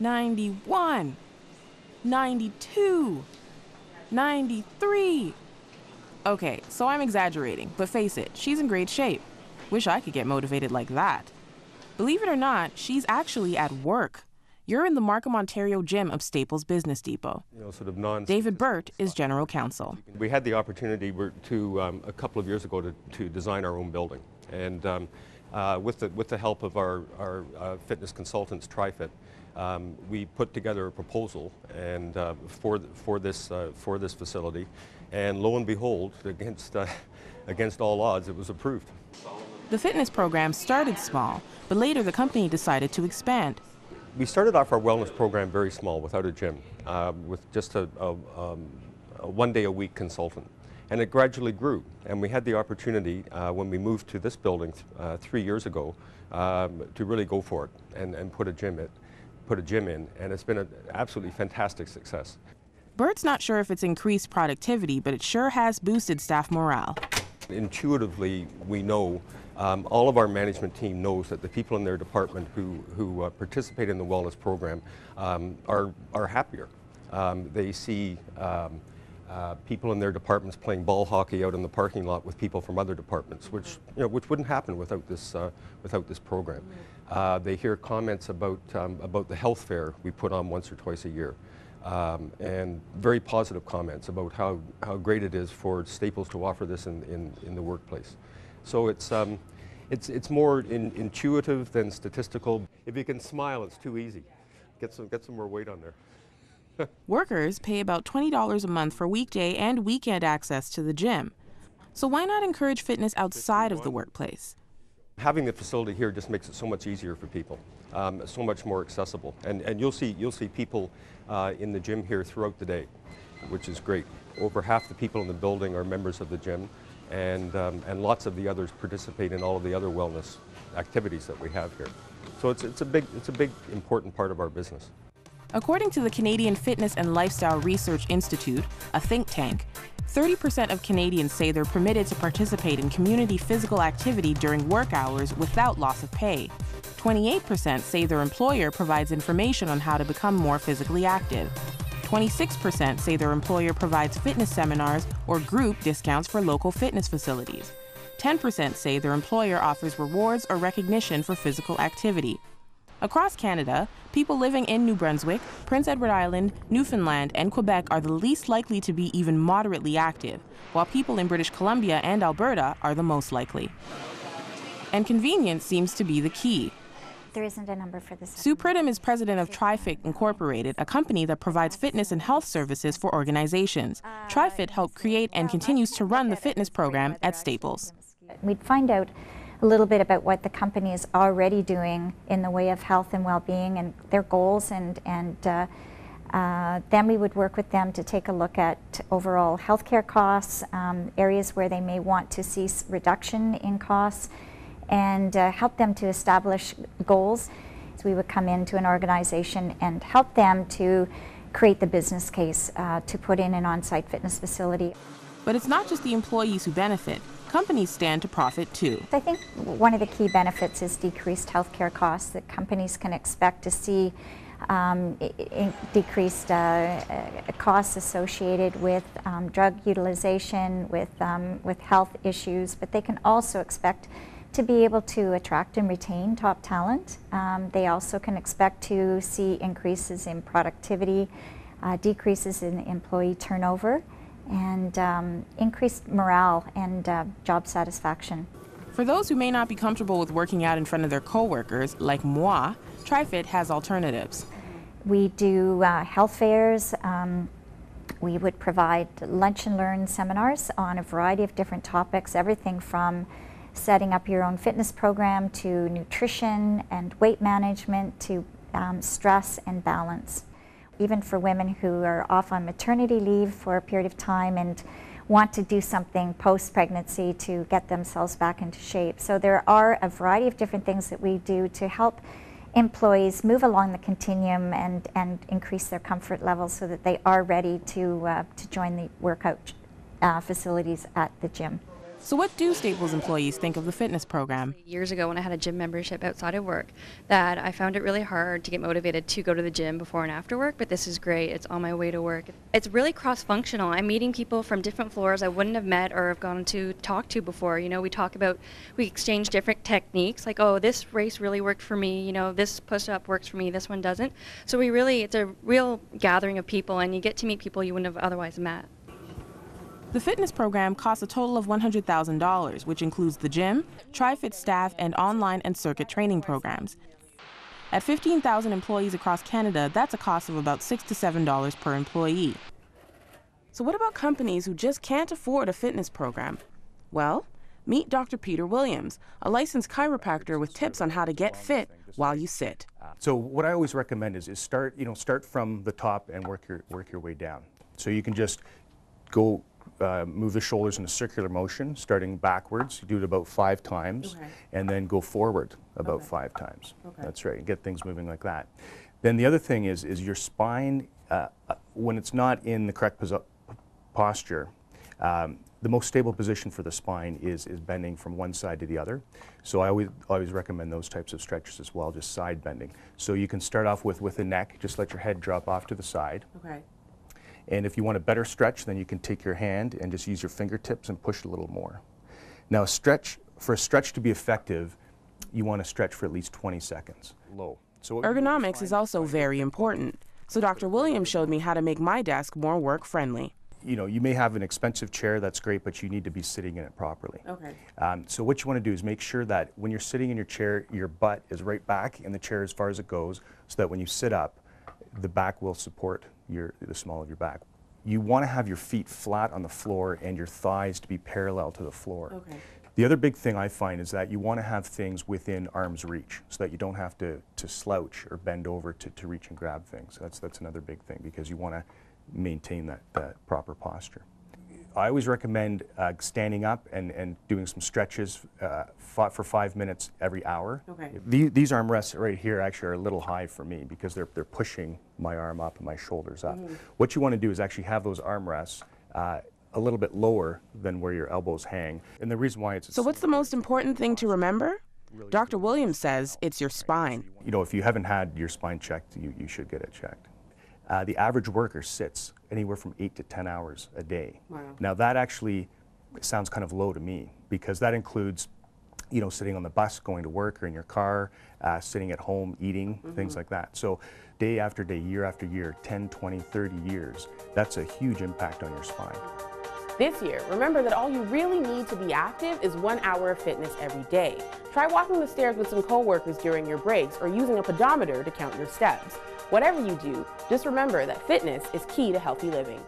91, 92, 93. Okay, so I'm exaggerating, but face it, she's in great shape. Wish I could get motivated like that. Believe it or not, she's actually at work. You're in the Markham, Ontario gym of Staples Business Depot. David Burt is general counsel. We had the opportunity to, a couple of years ago, to design our own building. And with the help of our fitness consultants, TriFit, we put together a proposal and for this facility. And lo and behold, against all odds, it was approved. The fitness program started small, but later the company decided to expand. We started off our wellness program very small, without a gym, with just a one-day-a-week consultant. And it gradually grew. And we had the opportunity, when we moved to this building 3 years ago, to really go for it and put a gym in. And it's been an absolutely fantastic success. Bert's not sure if it's increased productivity, but it sure has boosted staff morale. Intuitively, we know, all of our management team knows that the people in their department who participate in the wellness program are happier. They see people in their departments playing ball hockey out in the parking lot with people from other departments, which wouldn't happen without this program. They hear comments about the health fair we put on once or twice a year. And very positive comments about how great it is for Staples to offer this in the workplace. So it's more intuitive than statistical. If you can smile, it's too easy. Get some more weight on there. Workers pay about $20 a month for weekday and weekend access to the gym. So why not encourage fitness outside of the workplace? Having the facility here just makes it so much easier for people, so much more accessible. And you'll see people in the gym here throughout the day, which is great. Over half the people in the building are members of the gym, and lots of the others participate in all of the other wellness activities that we have here. So it's a big important part of our business. According to the Canadian Fitness and Lifestyle Research Institute, a think tank, 30% of Canadians say they're permitted to participate in community physical activity during work hours without loss of pay. 28% say their employer provides information on how to become more physically active. 26% say their employer provides fitness seminars or group discounts for local fitness facilities. 10% say their employer offers rewards or recognition for physical activity. Across Canada, people living in New Brunswick, Prince Edward Island, Newfoundland, and Quebec are the least likely to be even moderately active, while people in British Columbia and Alberta are the most likely. And convenience seems to be the key. There isn't a number for this. Sue Pridham is president of TriFit Incorporated, a company that provides fitness and health services for organizations. TriFit helped create and continues to run the fitness program at Staples. We'd find out a little bit about what the company is already doing in the way of health and well-being and their goals, and then we would work with them to take a look at overall healthcare costs, areas where they may want to see reduction in costs, and help them to establish goals. So we would come into an organization and help them to create the business case to put in an on-site fitness facility. But it's not just the employees who benefit. Companies stand to profit too. I think one of the key benefits is decreased healthcare costs that companies can expect to see decreased costs associated with drug utilization, with health issues, but they can also expect to be able to attract and retain top talent. They also can expect to see increases in productivity, decreases in employee turnover, and increased morale and job satisfaction. For those who may not be comfortable with working out in front of their coworkers, like moi, TriFit has alternatives. We do health fairs. We would provide lunch and learn seminars on a variety of different topics, everything from setting up your own fitness program to nutrition and weight management to stress and balance. Even for women who are off on maternity leave for a period of time and want to do something post-pregnancy to get themselves back into shape. So there are a variety of different things that we do to help employees move along the continuum and increase their comfort levels so that they are ready to join the workout facilities at the gym. So what do Staples employees think of the fitness program? Years ago when I had a gym membership outside of work, that I found it really hard to get motivated to go to the gym before and after work, but this is great. It's on my way to work. It's really cross-functional. I'm meeting people from different floors I wouldn't have met or have gone to talk to before. You know, we exchange different techniques, like, oh, this race really worked for me, you know, this push-up works for me, this one doesn't. So it's a real gathering of people, and you get to meet people you wouldn't have otherwise met. The fitness program costs a total of $100,000, which includes the gym, TriFit staff, and online and circuit training programs. At 15,000 employees across Canada, that's a cost of about $6 to $7 per employee. So what about companies who just can't afford a fitness program? Well, meet Dr. Peter Williams, a licensed chiropractor with tips on how to get fit while you sit. So what I always recommend is start from the top and work your way down. So you can just go move the shoulders in a circular motion, starting backwards. You do it about 5 times, and then go forward about 5 times. That's right, and get things moving like that. Then the other thing is your spine, when it's not in the correct posture, the most stable position for the spine is bending from one side to the other. So I always recommend those types of stretches as well, just side bending. So you can start off with the neck, just let your head drop off to the side. And if you want a better stretch, then you can take your hand and just use your fingertips and push a little more. Now, for a stretch to be effective, you want to stretch for at least 20 seconds. Low. So ergonomics is also very important. So Dr. Williams showed me how to make my desk more work-friendly. You know, you may have an expensive chair, that's great, but you need to be sitting in it properly. So what you want to do is make sure that when you're sitting in your chair, your butt is right back in the chair as far as it goes, so that when you sit up, the back will support the small of your back. You want to have your feet flat on the floor and your thighs to be parallel to the floor. The other big thing I find is that you want to have things within arm's reach so that you don't have to slouch or bend over to reach and grab things. That's another big thing, because you want to maintain that proper posture. I always recommend standing up and doing some stretches for 5 minutes every hour. These armrests right here actually are a little high for me because they're pushing my arm up and my shoulders up. What you want to do is actually have those armrests a little bit lower than where your elbows hang. And the reason why it's... So what's the most important thing to remember? Dr. Williams says it's your spine. You know, if you haven't had your spine checked, you should get it checked. The average worker sits anywhere from 8 to 10 hours a day. Now that actually sounds kind of low to me, because that includes, you know, sitting on the bus, going to work, or in your car, sitting at home, eating, things like that. So day after day, year after year, 10, 20, 30 years, that's a huge impact on your spine. This year, remember that all you really need to be active is 1 hour of fitness every day. Try walking the stairs with some coworkers during your breaks, or using a pedometer to count your steps. Whatever you do, just remember that fitness is key to healthy living.